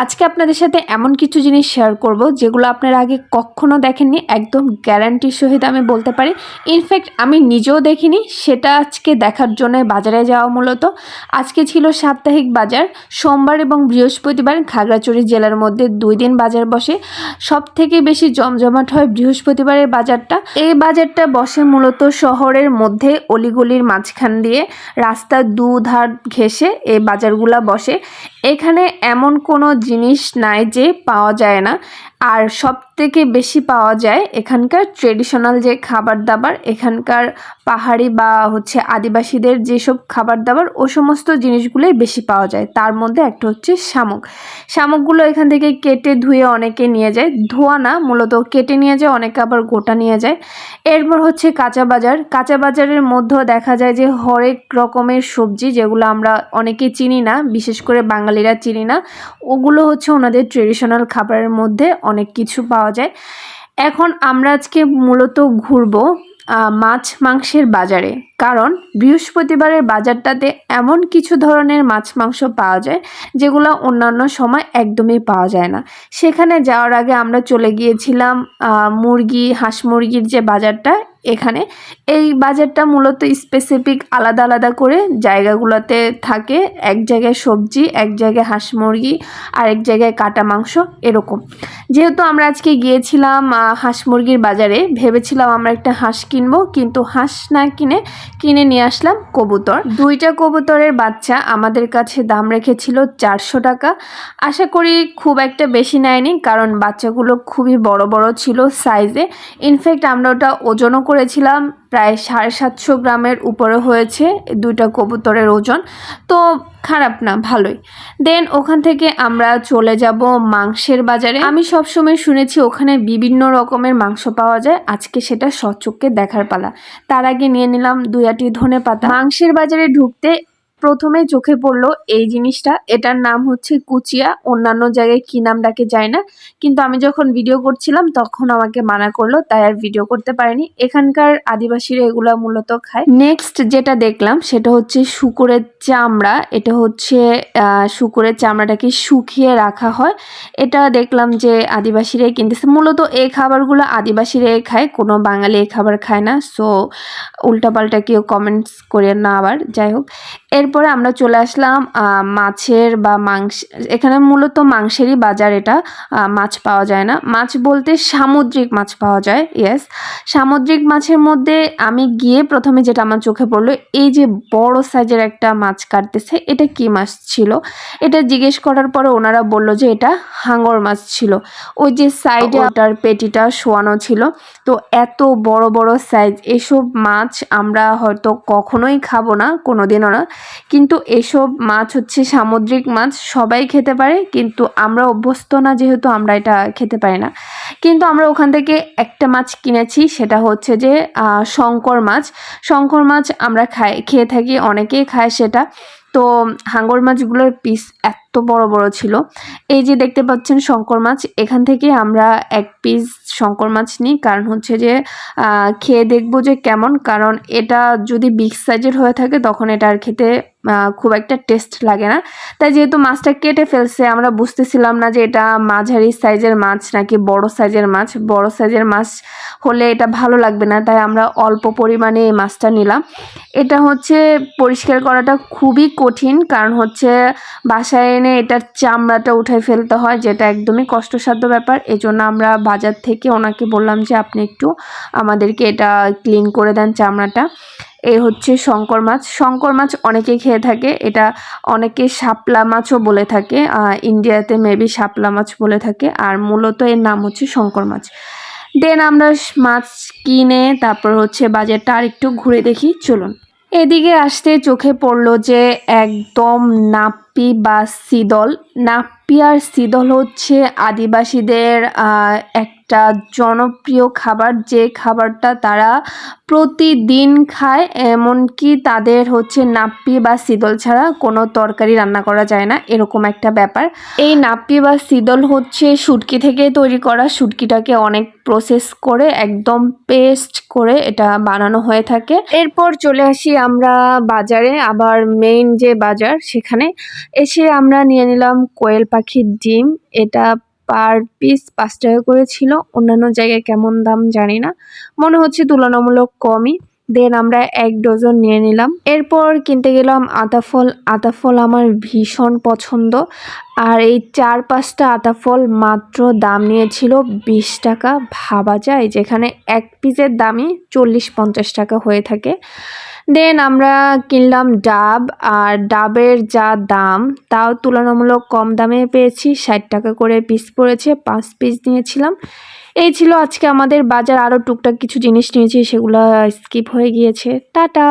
আজকে আপনাদের সাথে এমন কিছু জিনিস শেয়ার করব যেগুলো আপনারা আগে কখনো দেখেননি, একদম গ্যারান্টির সহিত আমি বলতে পারি। ইনফ্যাক্ট আমি নিজেও দেখিনি, সেটা আজকে দেখার জন্য বাজারে যাওয়া মূলত। আজকে ছিল সাপ্তাহিক বাজার, সোমবার এবং বৃহস্পতিবার খাগড়াছড়ি জেলার মধ্যে 2 দিন বাজার বসে। সব থেকে বেশি জমজমাট হয় বৃহস্পতিবারের বাজারটা। এই বাজারটা বসে মূলত শহরের মধ্যে অলিগলির মাঝখান দিয়ে, রাস্তার দুধার ঘেঁষে এই বাজারগুলা বসে। এখানে এমন কোনো জিনিস নাই যে পাওয়া যায় না, আর সব থেকে বেশি পাওয়া যায় এখানকার ট্রেডিশনাল যে খাবার দাবার, এখানকার পাহাড়ি বা আদিবাসীদের যেসব খাবার দাবার, ও সমস্ত জিনিসগুলোই বেশি পাওয়া যায়। তার মধ্যে একটা হচ্ছে শামুক। শামুকগুলো এখান থেকে কেটে ধুয়ে অনেকে নিয়ে যায়, ধোয়া না, মূলত কেটে নিয়ে যায়, অনেকে আবার গোটা নিয়ে যায়। এরপর হচ্ছে কাঁচা বাজার। কাঁচা বাজারের মধ্যেও দেখা যায় যে হরেক রকমের সবজি, যেগুলো আমরা অনেকে চিনি না, বিশেষ করে বাঙালিরা চিনি না, ওগুলো হচ্ছে ওনাদের ট্রেডিশনাল খাবারের মধ্যে অনেক কিছু পাওয়া যায়। এখন আমরা আজকে মূলত ঘুরবো মাছ মাংসের বাজারে, কারণ বৃহস্পতিবারের বাজারটাতে এমন কিছু ধরনের মাছ মাংস পাওয়া যায় যেগুলো অন্যান্য সময় একদমই পাওয়া যায় না। সেখানে যাওয়ার আগে আমরা চলে গিয়েছিলাম মুরগি, হাঁস মুরগির যে বাজারটা, এখানে এই বাজারটা মূলত স্পেসিফিক আলাদা আলাদা করে জায়গাগুলোতে থাকে। এক জায়গায় সবজি, এক জায়গায় হাঁস মুরগি, আর এক জায়গায় কাটা মাংস, এরকম। যেহেতু আমরা আজকে গিয়েছিলাম হাঁস মুরগির বাজারে, ভেবেছিলাম আমরা একটা হাঁস কিনবো, কিন্তু হাঁস না কিনে নিয়ে আসলাম কবুতর। 2টা কবুতরের বাচ্চা আমাদের কাছে দাম রেখেছিল 400 টাকা। আশা করি খুব একটা বেশি নেয়নি, কারণ বাচ্চাগুলো খুবই বড় বড় ছিল সাইজে। ইনফ্যাক্ট আমরা ওটা ওজনও করেছিলাম, প্রায় 750 গ্রামের উপরে হয়েছে 2টা কবুতরের ওজন। তো খারাপ না, ভালোই। দেন ওখান থেকে আমরা চলে যাব মাংসের বাজারে। আমি সবসময় শুনেছি ওখানে বিভিন্ন রকমের মাংস পাওয়া যায়, আজকে সেটা সচক্ষে দেখার পালা। তার আগে নিয়ে নিলাম 2 আটি ধনেপাতা। মাংসের বাজারে ঢুকতে প্রথমে চোখে পড়লো এই জিনিসটা, এটার নাম হচ্ছে কুচিয়া, অন্যান্য জায়গায় কি নাম ডাকে যায় না, কিন্তু আমি যখন ভিডিও করছিলাম তখন আমাকে মানা করলো, তাই আর ভিডিও করতে পারিনি। এখানকার আদিবাসীরা এগুলা মূলত খায়। নেক্সট যেটা দেখলাম সেটা হচ্ছে শূকরের চামড়া। এটা হচ্ছে শূকরের চামড়াটাকে শুকিয়ে রাখা হয়, এটা দেখলাম যে আদিবাসীরাই কিনতেছে। মূলত এই খাবারগুলো আদিবাসীরাই খায়, কোনো বাঙালি এই খাবার খায় না। সো উল্টাপাল্টা কেউ কমেন্টস করেন না আবার, যাই হোক। এরপরে আমরা চলে আসলাম মাছের বা মাংস। এখানে মূলত মাংসেরই বাজার, এটা মাছ পাওয়া যায় না। মাছ বলতে সামুদ্রিক মাছ পাওয়া যায়, ইয়েস। সামুদ্রিক মাছের মধ্যে আমি গিয়ে প্রথমে যেটা আমার চোখে পড়লো, এই যে বড় সাইজের একটা মাছ কাটতেছে, এটা কি মাছ ছিল? এটা জিজ্ঞেস করার পরে ওনারা বলল যে এটা হাঙর মাছ ছিল। ওই যে সাইডে ওটার পেটিটা শোয়ানো ছিল। তো এত বড় বড় সাইজ, এসব মাছ আমরা হয়তো কখনোই খাবো না, কোনোদিনও না। কিন্তু এসব মাছ হচ্ছে সামুদ্রিক মাছ, সবাই খেতে পারে, কিন্তু আমরা অভ্যস্ত না, যেহেতু আমরা এটা খেতে পারি না। কিন্তু আমরা ওখান থেকে একটা মাছ কিনেছি, সেটা হচ্ছে যে শঙ্কর মাছ। শঙ্কর মাছ আমরা খেয়ে থাকি, অনেকেই খায় সেটা। তো হাঙর মাছগুলোর পিস এত বড় বড় ছিল। এই যে দেখতে পাচ্ছেন শঙ্কর মাছ, এখান থেকে আমরা 1 পিস শঙ্কর মাছ নিই, কারণ হচ্ছে যে খেয়ে দেখবো যে কেমন। কারণ এটা যদি বিগ সাইজের হয়ে থাকে তখন এটা আর খেতে খুব একটা টেস্ট লাগে না। তাই যেহেতু মাছটা কেটে ফেলছে, আমরা বুঝতেছিলাম না যে এটা মাঝারি সাইজের মাছ নাকি বড় সাইজের মাছ। বড় সাইজের মাছ হলে এটা ভালো লাগবে না, তাই আমরা অল্প পরিমাণে এই মাছটা নিলাম। এটা হচ্ছে পরিষ্কার করাটা খুবই কঠিন, কারণ হচ্ছে বাসায় এনে এটার চামড়াটা উঠাই ফেলতে হয়, যেটা একদমই কষ্টসাধ্য ব্যাপার। এজন্য আমরা বাজার থেকে ওনাকে বললাম যে আপনি একটু আমাদেরকে এটা ক্লিন করে দেন চামড়াটা। এই হচ্ছে শঙ্কর মাছ। শঙ্কর মাছ অনেকে খেয়ে থাকে, এটা অনেকে শাপলা মাছও বলে থাকে, ইন্ডিয়াতে মেবি শাপলা মাছ বলে থাকে, আর মূলত এর নাম হচ্ছে শঙ্কর মাছ। দেন আমরা মাছ কিনে তারপর হচ্ছে বাজারটা আর একটু ঘুরে দেখি, চলুন। এদিকে আসতে চোখে পড়লো যে একদম নাপ্পি বা সিদল। নাপ্পি আর সিদল হচ্ছে আদিবাসীদের একটা জনপ্রিয় খাবার, যে খাবারটা তারা প্রতিদিন খায়। এমনকি তাদের হচ্ছে নাপ্পি বা শীতল ছাড়া কোনো তরকারি রান্না করা যায় না, এরকম একটা ব্যাপার। এই নাপ্পি বা শীতল হচ্ছে শুটকি থেকে তৈরি করা। শুটকিটাকে অনেক প্রসেস করে একদম পেস্ট করে এটা বানানো হয়ে থাকে। এরপর চলে আসি আমরা বাজারে, আবার মেইন যে বাজার সেখানে এসে আমরা নিয়ে নিলাম কোয়েল পাখির ডিম। এটা পার পিস 5 টাকা করে ছিল, অন্যান্য জায়গায় কেমন দাম জানি না, মনে হচ্ছে তুলনামূলক কমই। দেন আমরা 1 ডজন নিয়ে নিলাম। এরপর কিনতে গেলাম আতাফল। আতাফল আমার ভীষণ পছন্দ, আর এই 4-5টা আতাফল মাত্র দাম নিয়েছিল 20 টাকা। ভাবা যায় যেখানে এক পিসের দামই 40-50 টাকা হয়ে থাকে। দেন আমরা কিনলাম ডাব, আর ডাবের যা দাম তাও তুলনামূলক কম দামে পেয়েছি, 60 টাকা করে পিস পড়েছে, 5 পিস নিয়েছিলাম। এই ছিল আজকে আমাদের বাজার। আরও টুকটাক কিছু জিনিস নিয়েছি, সেগুলো স্কিপ হয়ে গিয়েছে। টাটা।